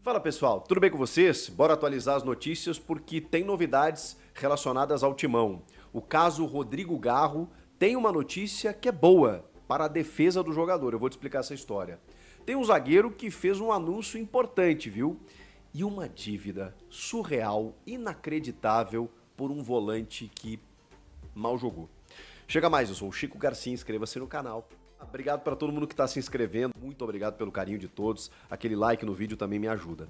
Fala pessoal, tudo bem com vocês? Bora atualizar as notícias porque tem novidades relacionadas ao Timão. O caso Rodrigo Garro tem uma notícia que é boa para a defesa do jogador. Eu vou te explicar essa história. Tem um zagueiro que fez um anúncio importante, viu? E uma dívida surreal, inacreditável por um volante que mal jogou. Chega mais, eu sou o Chico Garcia, inscreva-se no canal. Obrigado para todo mundo que está se inscrevendo, muito obrigado pelo carinho de todos, aquele like no vídeo também me ajuda.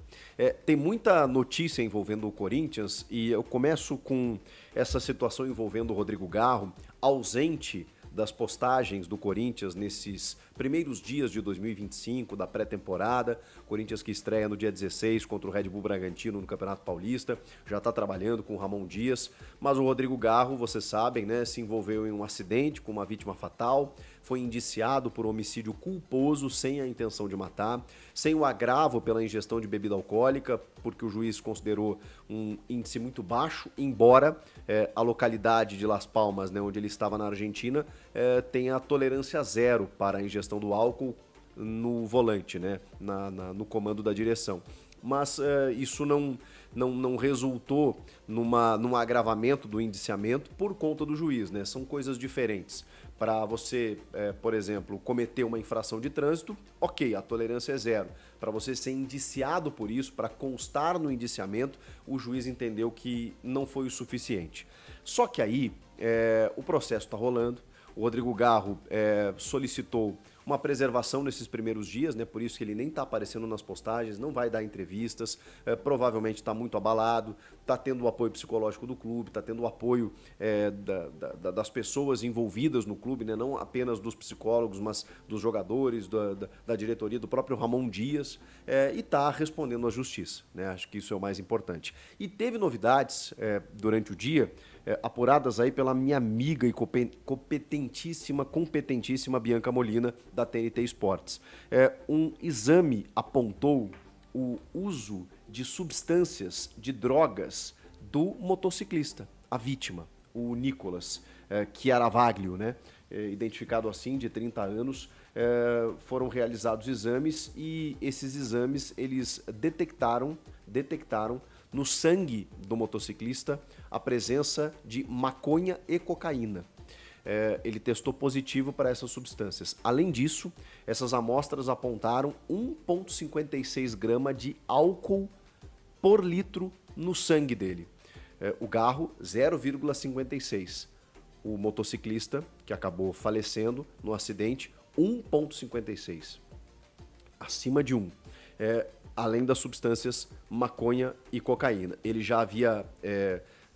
Tem muita notícia envolvendo o Corinthians e eu começo com essa situação envolvendo o Rodrigo Garro, ausente das postagens do Corinthians nesses primeiros dias de 2025, da pré-temporada. Corinthians que estreia no dia 16 contra o Red Bull Bragantino no Campeonato Paulista, já está trabalhando com o Ramon Dias, mas o Rodrigo Garro, vocês sabem, né, se envolveu em um acidente com uma vítima fatal, foi indiciado por homicídio culposo sem a intenção de matar, sem o agravo pela ingestão de bebida alcoólica, porque o juiz considerou um índice muito baixo, embora a localidade de Las Palmas, né, onde ele estava na Argentina, tenha a tolerância zero para a ingestão do álcool no volante, né, no comando da direção. Mas isso não resultou num agravamento do indiciamento por conta do juiz, né? São coisas diferentes. Para você, por exemplo, cometer uma infração de trânsito, ok, a tolerância é zero. Para você ser indiciado por isso, para constar no indiciamento, o juiz entendeu que não foi o suficiente. Só que aí o processo está rolando, o Rodrigo Garro solicitou uma preservação nesses primeiros dias, né? Por isso que ele nem está aparecendo nas postagens, não vai dar entrevistas, provavelmente está muito abalado, está tendo o apoio psicológico do clube, está tendo o apoio das pessoas envolvidas no clube, né? Não apenas dos psicólogos, mas dos jogadores, da diretoria, do próprio Ramon Dias, e está respondendo à justiça, né? Acho que isso é o mais importante. E teve novidades durante o dia, apuradas aí pela minha amiga e competentíssima Bianca Molina, da TNT Esportes. Um exame apontou o uso de substâncias, de drogas, do motociclista, a vítima, o Nicolas Chiaravaglio, né? Identificado assim, de 30 anos, foram realizados exames e esses exames eles detectaram no sangue do motociclista a presença de maconha e cocaína. Ele testou positivo para essas substâncias. Além disso, essas amostras apontaram 1,56 grama de álcool por litro no sangue dele. O Garro, 0,56. O motociclista, que acabou falecendo no acidente, 1,56. Acima de 1. Além das substâncias maconha e cocaína. Ele já havia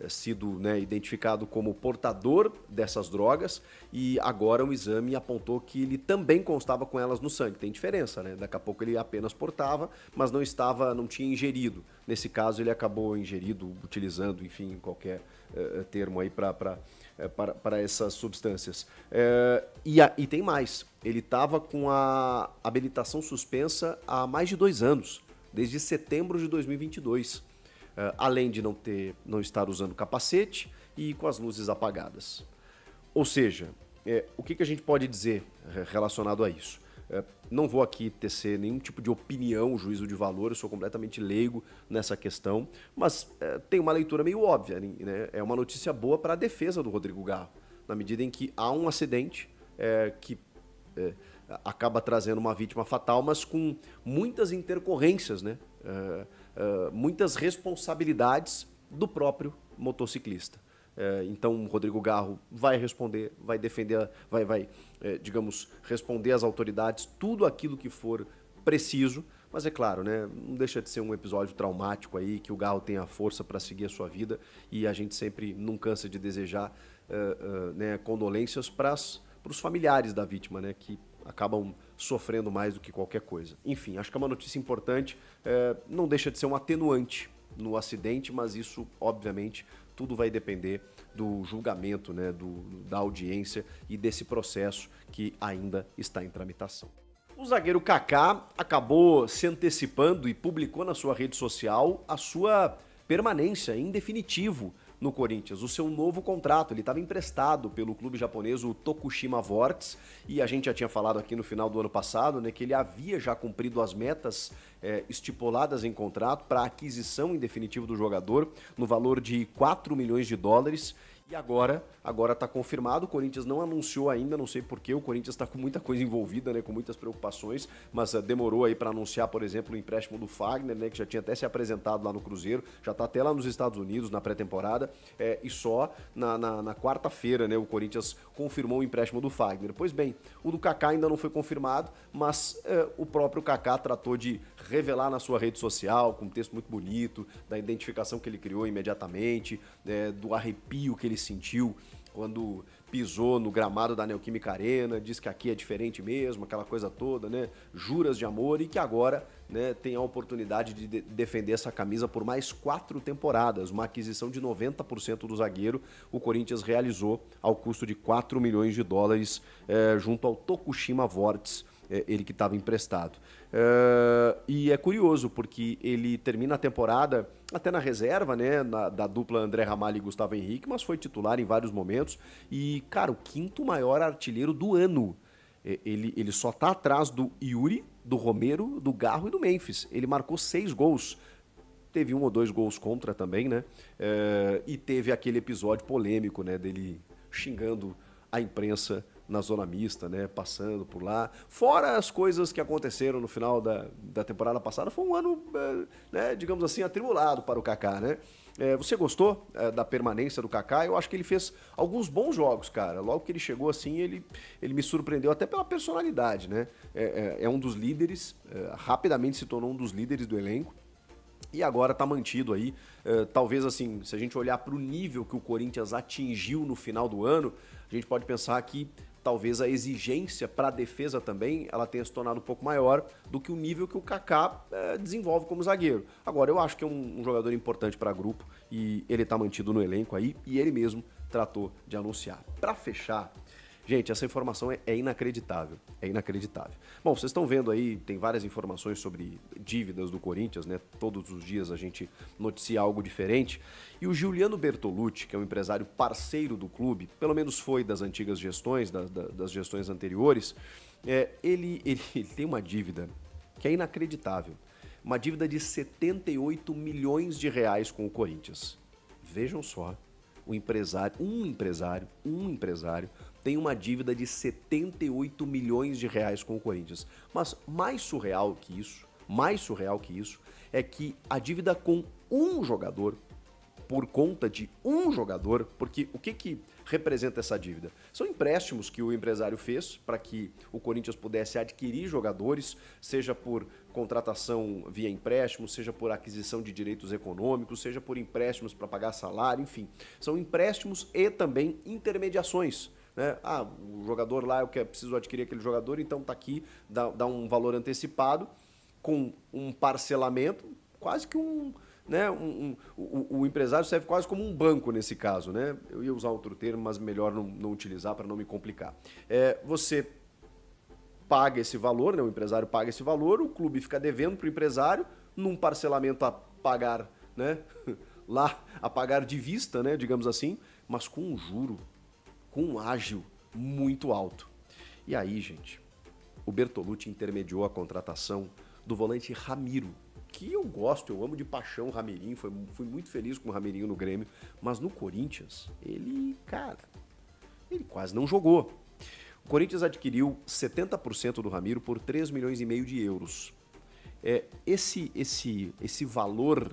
sido, né, identificado como portador dessas drogas e agora o exame apontou que ele também constava com elas no sangue. Tem diferença, né? Daqui a pouco ele apenas portava, mas não tinha ingerido. Nesse caso ele acabou ingerido, utilizando, enfim, qualquer termo aí para essas substâncias. E tem mais, ele estava com a habilitação suspensa há mais de 2 anos, desde setembro de 2022. Além de não estar usando capacete e com as luzes apagadas. Ou seja, o que a gente pode dizer relacionado a isso? Não vou aqui tecer nenhum tipo de opinião, juízo de valor, eu sou completamente leigo nessa questão, mas tem uma leitura meio óbvia, né? É uma notícia boa para a defesa do Rodrigo Garro, na medida em que há um acidente que acaba trazendo uma vítima fatal, mas com muitas intercorrências, né? Muitas responsabilidades do próprio motociclista. Então o Rodrigo Garro vai responder, vai defender, digamos, responder às autoridades tudo aquilo que for preciso, mas é claro, né, não deixa de ser um episódio traumático aí, que o Garro tenha força para seguir a sua vida e a gente sempre não cansa de desejar né, condolências para os familiares da vítima, né, que acabam sofrendo mais do que qualquer coisa. Enfim, acho que é uma notícia importante, não deixa de ser um atenuante no acidente, mas isso, obviamente, tudo vai depender do julgamento, né, da audiência e desse processo que ainda está em tramitação. O zagueiro Kaká acabou se antecipando e publicou na sua rede social a sua permanência em definitivo no Corinthians? O seu novo contrato. Ele estava emprestado pelo clube japonês, o Tokushima Vortis, e a gente já tinha falado aqui no final do ano passado, né, que ele havia já cumprido as metas estipuladas em contrato para a aquisição em definitivo do jogador no valor de 4 milhões de dólares. E agora está confirmado, o Corinthians não anunciou ainda, não sei porquê, o Corinthians está com muita coisa envolvida, né, com muitas preocupações, mas demorou aí para anunciar, por exemplo, o empréstimo do Fagner, né, que já tinha até se apresentado lá no Cruzeiro, já está até lá nos Estados Unidos, na pré-temporada, e só na quarta-feira, né, o Corinthians confirmou o empréstimo do Fagner. Pois bem, o do Kaká ainda não foi confirmado, mas o próprio Kaká tratou de revelar na sua rede social, com um texto muito bonito, da identificação que ele criou imediatamente, do arrepio que ele sentiu quando pisou no gramado da Neoquímica Arena, diz que aqui é diferente mesmo, aquela coisa toda, né? Juras de amor, e que agora, né, tem a oportunidade de defender essa camisa por mais 4 temporadas. Uma aquisição de 90% do zagueiro, o Corinthians realizou ao custo de 4 milhões de dólares junto ao Tokushima Vortis, ele que estava emprestado. E é curioso, porque ele termina a temporada até na reserva, né, da dupla André Ramalho e Gustavo Henrique, mas foi titular em vários momentos. E, cara, o 5º maior artilheiro do ano. Ele só tá atrás do Yuri, do Romero, do Garro e do Memphis. Ele marcou 6 gols. Teve 1 ou 2 gols contra também, né? E teve aquele episódio polêmico, né, dele xingando a imprensa na zona mista, né, passando por lá. Fora as coisas que aconteceram no final da temporada passada, foi um ano, né, digamos assim, atribulado para o Kaká, né? Você gostou da permanência do Kaká? Eu acho que ele fez alguns bons jogos, cara. Logo que ele chegou assim, ele me surpreendeu até pela personalidade, né? É um dos líderes, rapidamente se tornou um dos líderes do elenco. E agora está mantido aí, talvez assim, se a gente olhar para o nível que o Corinthians atingiu no final do ano, a gente pode pensar que talvez a exigência para a defesa também, ela tenha se tornado um pouco maior do que o nível que o Kaká desenvolve como zagueiro. Agora, eu acho que é um jogador importante para grupo e ele está mantido no elenco aí, e ele mesmo tratou de anunciar. Para fechar, gente, essa informação é inacreditável, é inacreditável. Bom, vocês estão vendo aí, tem várias informações sobre dívidas do Corinthians, né? Todos os dias a gente noticia algo diferente. E o Giuliano Bertolucci, que é um empresário parceiro do clube, pelo menos foi das antigas gestões, das gestões anteriores, ele tem uma dívida que é inacreditável. Uma dívida de 78 milhões de reais com o Corinthians. Vejam só, um empresário tem uma dívida de 78 milhões de reais com o Corinthians. Mas mais surreal que isso, é que a dívida com um jogador, por conta de um jogador, porque o que representa essa dívida? São empréstimos que o empresário fez para que o Corinthians pudesse adquirir jogadores, seja por contratação via empréstimo, seja por aquisição de direitos econômicos, seja por empréstimos para pagar salário, enfim. São empréstimos e também intermediações, né? O jogador lá, eu preciso adquirir aquele jogador, então tá aqui, dá um valor antecipado, com um parcelamento, quase que né, o empresário serve quase como um banco nesse caso, né? Eu ia usar outro termo, mas melhor não utilizar para não me complicar. Você paga esse valor, né? O empresário paga esse valor, o clube fica devendo para o empresário num parcelamento a pagar, né? Lá a pagar de vista, né? Digamos assim, mas com um juro, com um ágio muito alto. E aí, gente, o Bertolucci intermediou a contratação do volante Ramiro, que eu gosto, eu amo de paixão o Ramirinho, fui muito feliz com o Ramirinho no Grêmio, mas no Corinthians, ele quase não jogou. O Corinthians adquiriu 70% do Ramiro por 3 milhões e meio de euros. Esse valor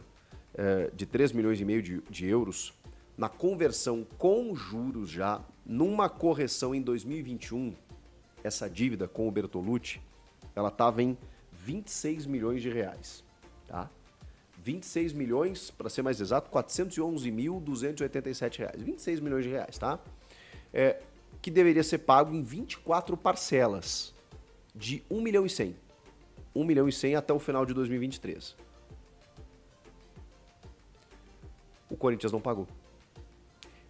de 3 milhões e meio de euros, na conversão com juros já, numa correção em 2021, essa dívida com o Bertolucci, ela estava em 26 milhões de reais. Tá? 26 milhões, para ser mais exato, 411.287 reais. 26 milhões de reais, tá? Que deveria ser pago em 24 parcelas de 1 milhão e 100. 1 milhão e 100 até o final de 2023. O Corinthians não pagou.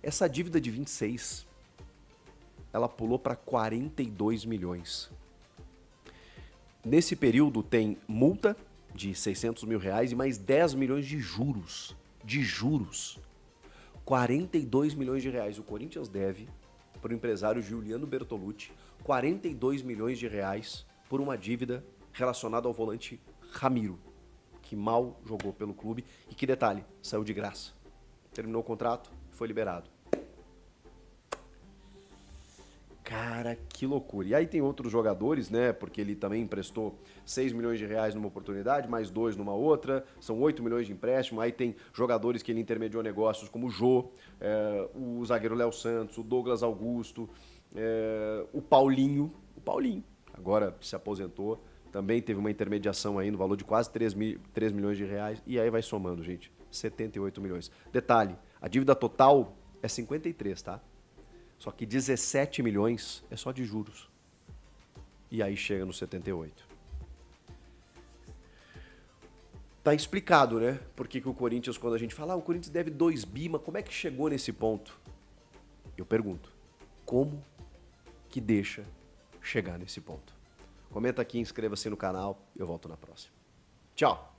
Essa dívida de 26, ela pulou para 42 milhões. Nesse período tem multa de 600 mil reais e mais 10 milhões de juros. 42 milhões de reais. O Corinthians deve para o empresário Giuliano Bertolucci 42 milhões de reais por uma dívida relacionada ao volante Ramiro, que mal jogou pelo clube e que, detalhe, saiu de graça. Terminou o contrato, foi liberado. Cara, que loucura. E aí tem outros jogadores, né? Porque ele também emprestou 6 milhões de reais numa oportunidade, mais 2 numa outra, são 8 milhões de empréstimo. Aí tem jogadores que ele intermediou negócios, como o Jô, o zagueiro Léo Santos, o Douglas Augusto, o Paulinho. O Paulinho, agora se aposentou, também teve uma intermediação aí no valor de quase 3 milhões de reais. E aí vai somando, gente, 78 milhões. Detalhe, a dívida total é 53, tá? Só que 17 milhões é só de juros. E aí chega no 78. Tá explicado, né? Por que o Corinthians, quando a gente fala, o Corinthians deve 2 bi, mas como é que chegou nesse ponto? Eu pergunto, como que deixa chegar nesse ponto? Comenta aqui, inscreva-se no canal, eu volto na próxima. Tchau!